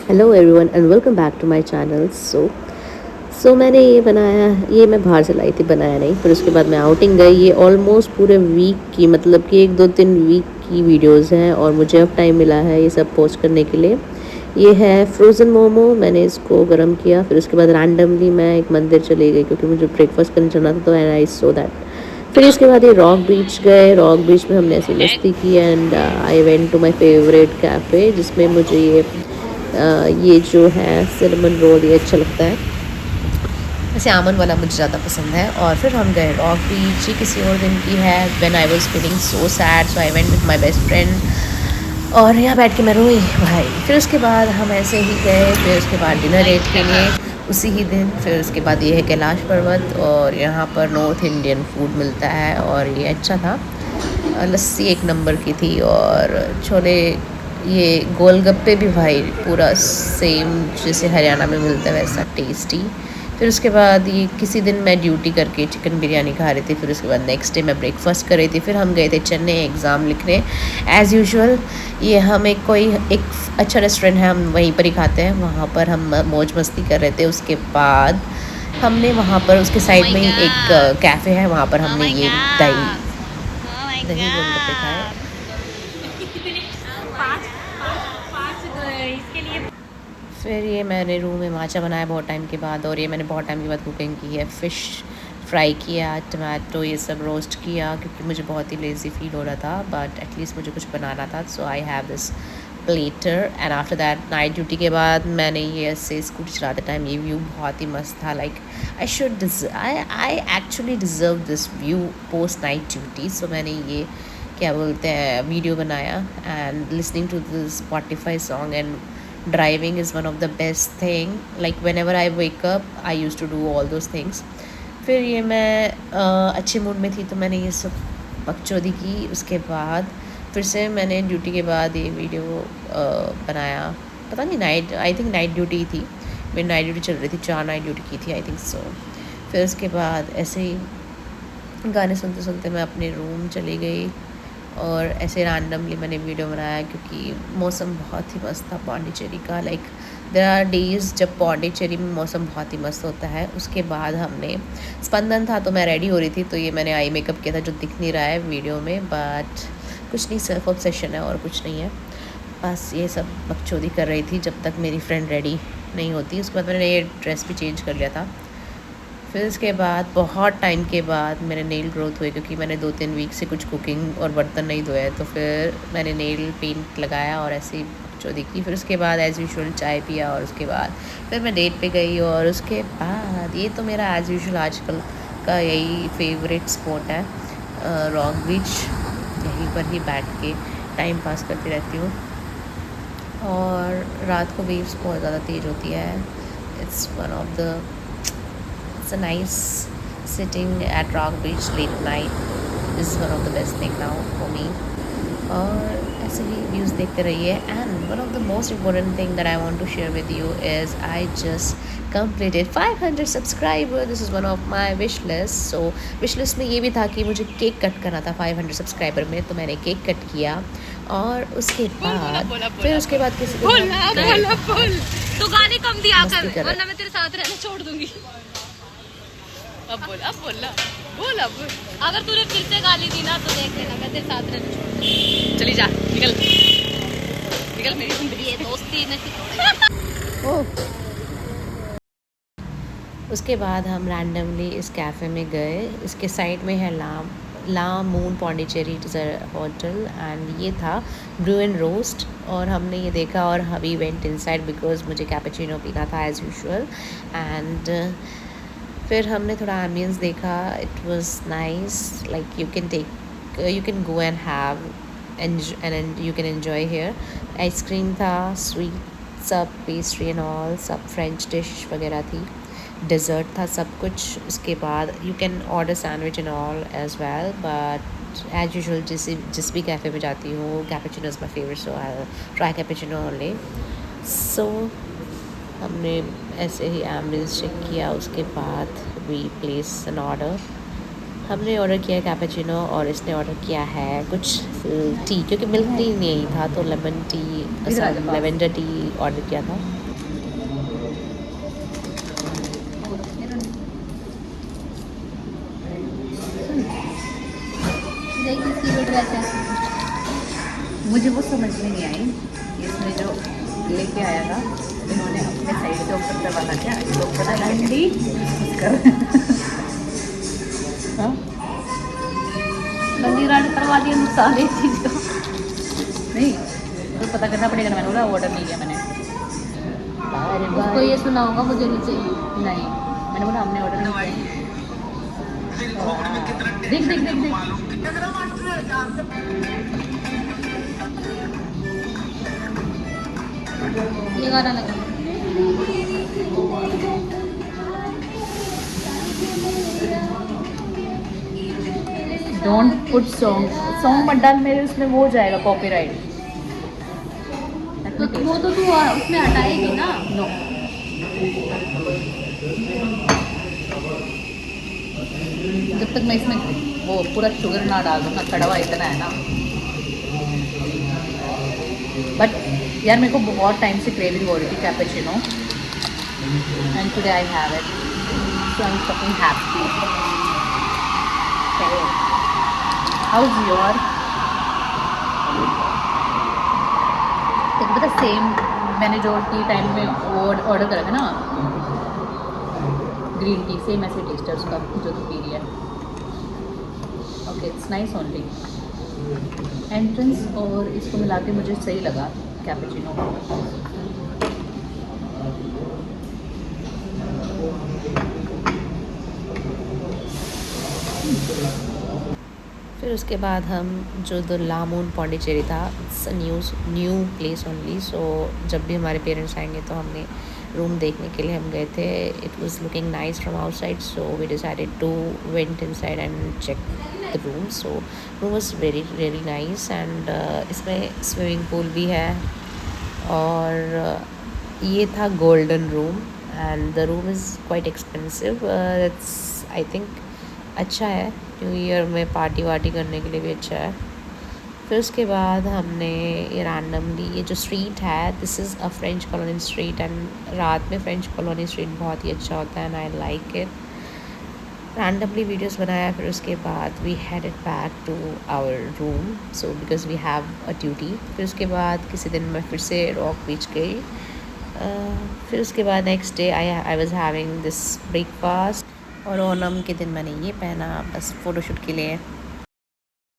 Hello everyone and welcome back to my channel. So मैंने ये बनाया, ये मैं बाहर से लाई थी, बनाया नहीं। फिर उसके बाद मैं आउटिंग गई। ये ऑलमोस्ट पूरे वीक की, मतलब कि 1 2 3 वीक की वीडियोस हैं और मुझे अब टाइम मिला है ये सब पोस्ट करने के लिए। ये है फ्रोज़न मोमो, मैंने इसको गर्म किया। फिर उसके बाद रैंडमली मैं एक मंदिर चली गई क्योंकि मुझे ब्रेकफास्ट करने जाना था, तो एंड आई सो दैट। फिर इसके बाद ये रॉक बीच गए। रॉक बीच में हमने ऐसी मस्ती की and I went to my favourite cafe, जिसमें मुझे ये जो है सिनेमन रोल ये अच्छा लगता है। वैसे आमन वाला मुझे ज़्यादा पसंद है। और फिर हम गए रॉक बीच। ये किसी और दिन की है। When I was feeling so sad, so I went with my best friend और यहाँ बैठ के मैं रोई भाई। फिर उसके बाद हम ऐसे ही गए। फिर उसके बाद डिनर डेट के लिए उसी ही दिन। फिर उसके बाद ये है कैलाश पर्वत और यहाँ पर नॉर्थ इंडियन फूड मिलता है और ये अच्छा था। लस्सी एक नंबर की थी और छोले, ये गोलगप्पे भी भाई पूरा सेम जैसे हरियाणा में मिलता है वैसा टेस्टी। फिर उसके बाद ये किसी दिन मैं ड्यूटी करके चिकन बिरयानी खा रही थी। फिर उसके बाद नेक्स्ट डे मैं ब्रेकफास्ट कर रही थी। फिर हम गए थे चेन्नई एग्ज़ाम लिखने एज़ यूजुअल। ये हम एक अच्छा रेस्टोरेंट है, हम वहीं पर ही खाते हैं। वहाँ पर हम मौज मस्ती कर रहे थे। उसके बाद हमने वहाँ पर उसके साइड में ही एक कैफ़े है, वहाँ पर हमने ये दही गोलगप्पे खाए। फिर ये मैंने रूम में माचा बनाया बहुत टाइम के बाद, और ये मैंने बहुत टाइम के बाद कुकिंग की है। फ़िश फ्राई किया, टमाटो ये सब रोस्ट किया क्योंकि मुझे बहुत ही लेज़ी फील हो रहा था, बट एटलीस्ट मुझे कुछ बनाना था। So I have this platter and after that night duty के बाद मैंने ये ऐसे स्कूटी चलाते टाइम ये व्यू बहुत ही मस्त था। Like I actually deserve this view post night duty. So मैंने ये क्या बोलते हैं वीडियो बनाया and listening to this Spotify song and driving is one of the best thing. Like whenever I wake up I used to do all those things. फिर ये मैं अच्छे मूड में थी तो मैंने ये सब बकचोदी की। उसके बाद फिर से मैंने ड्यूटी के बाद ये वीडियो बनाया। पता नहीं night, I think night duty थी, मेरी नाइट ड्यूटी चल रही थी, 4 नाइट ड्यूटी की थी आई थिंक सो। फिर उसके बाद ऐसे ही गाने सुनते सुनते मैं अपने रूम चली गई और ऐसे रैंडमली मैंने वीडियो बनाया क्योंकि मौसम बहुत ही मस्त था पौंडीचेरी का। लाइक देयर आर डेज़ जब पौंडीचेरी में मौसम बहुत ही मस्त होता है। उसके बाद हमने स्पंदन था तो मैं रेडी हो रही थी, तो ये मैंने आई मेकअप किया था जो दिख नहीं रहा है वीडियो में, बट कुछ नहीं, सेल्फ ऑब्सेशन है और कुछ नहीं है। बस ये सब बकचोदी कर रही थी जब तक मेरी फ्रेंड रेडी नहीं होती। उसके बाद मैंने ये ड्रेस भी चेंज कर लिया था। फिर उसके बाद बहुत टाइम के बाद मेरे नेल ग्रोथ हुए क्योंकि मैंने 2 3 वीक से कुछ कुकिंग और बर्तन नहीं धोए हैं, तो फिर मैंने नेल पेंट लगाया और ऐसे ही चौधी की। फिर उसके बाद एज़ यूजुअल चाय पिया और उसके बाद फिर मैं डेट पे गई। और उसके बाद ये तो मेरा एज़ यूजुअल आजकल का यही फेवरेट स्पॉट है, रॉक बीच। यहीं पर ही बैठ के टाइम पास करती रहती हूँ और रात को वेव्स बहुत ज़्यादा तेज़ होती है। It's one of the It's a nice sitting at Rock Beach late night. This is one of the best thing now for me. और ऐसे ही व्यूज़ देखते रहिए। And one of the most important thing that I want to share with you is I just completed 500 subscriber. This is one of my wish list. सो wish list में ये भी था कि मुझे केक कट करना था 500 सब्सक्राइबर में, तो मैंने केक कट किया। और उसके बाद फिर उसके बाद किसी तो गाने कम दिया कर वरना मैं तेरे साथ रहना छोड़ दूंगी। अब बोल अगर तूने फिर से गाली दी ना तो देख लेना, मैं तेरे साथ रहना छोड़ दूंगी। चली जा, निकल मेरी जिंदगी, ये दोस्ती नहीं। ओह। उसके बाद हम रैंडमली इस कैफ़े में गए। इसके साइड में है ला मून पौंडीचेरी होटल एंड ये था ब्रू एंड रोस्ट। और हमने ये देखा और हवी वेंट इनसाइड बिकॉज मुझे कैपेचिनो पीना था एज़ यूजुअल। एंड फिर हमने थोड़ा एम्बियंस देखा। It was nice, like you can go and have and you can enjoy here. Ice cream था, स्वीट सब, पेस्ट्री एंड ऑल सब, फ्रेंच डिश वगैरह थी, डिज़र्ट था, सब कुछ। उसके बाद you can order sandwich and all as well, but as usual जिस भी कैफ़े में जाती हूँ cappuccino is my favourite, so I try cappuccino only. So हमने ऐसे ही एम्बियंस चेक किया। उसके बाद वी प्लेस एन ऑर्डर। हमने ऑर्डर किया कैपेचिनो और इसने ऑर्डर किया है कुछ टी, क्योंकि मिल्क टी नहीं था तो lemon tea, lavender tea order किया था। की जो ड्रेस है। मुझे वो समझ में नहीं आई, इसमें जो लेके आया था इन्होंने अपने साइड के ऊपर करवाना क्या, इसके ऊपर डंडी कर हाँ? बंदी राड करवा दिया नुकसान एक चीज़ का। नहीं तो पता करना पड़ेगा ना, मैंने बोला ऑर्डर नहीं किया मैंने। बार उसको बार ये सुना होगा मुझे नहीं चाहिए। नहीं, मैंने बोला हमने ऑर्डर नहीं किया। देख देख देख देख ये गाना लगा। डोंट पुट सॉन्ग, सॉन्ग मत डाल मेरे, उसमें वो हो जाएगा कॉपीराइट। तो वो तो तू उसमें हटाएगी ना। नो जब तक मैं इसमें वो पूरा शुगर ना डाल दूँ ना, कड़वा इतना है ना। बट यार मेरे को बहुत टाइम से क्रेविंग हो रही थी cappuccino, and today I have it, so I am fucking happy. How is your? देखो पता सेम मैंने जो टी टाइम में वो ऑर्डर करा था ना, ग्रीन टी, सेम ऐसे टेस्ट है उसका जो तू पी रही है। Okay it's nice only entrance, और इसको मिला के मुझे सही लगा कैपेचिनो। फिर उसके बाद हम जो द लामून पौंडीचेरी था, इट्स न्यू प्लेस ओनली, सो जब भी हमारे पेरेंट्स आएंगे तो हमने रूम देखने के लिए हम गए थे। It was looking nice from outside, so we decided to went inside and check the room. So room was very very nice, and इसमें स्विमिंग पूल भी है, और ये था golden room, and the room is quite expensive. It's I think अच्छा है, new year में party वार्टी करने के लिए भी अच्छा है। फिर उसके बाद हमने ये रैंडमली, ये जो स्ट्रीट है this is a French colony street, and रात में फ्रेंच कॉलोनी स्ट्रीट बहुत ही अच्छा होता है, and I like it. Randomly videos बनाया, फिर उसके बाद we headed back to our room, so because we have a duty. फिर उसके बाद किसी दिन मैं फिर से रॉक बीच गई। फिर उसके बाद next day I was having this breakfast, और ओनम के दिन मैंने ये पहना बस फ़ोटोशूट के लिए।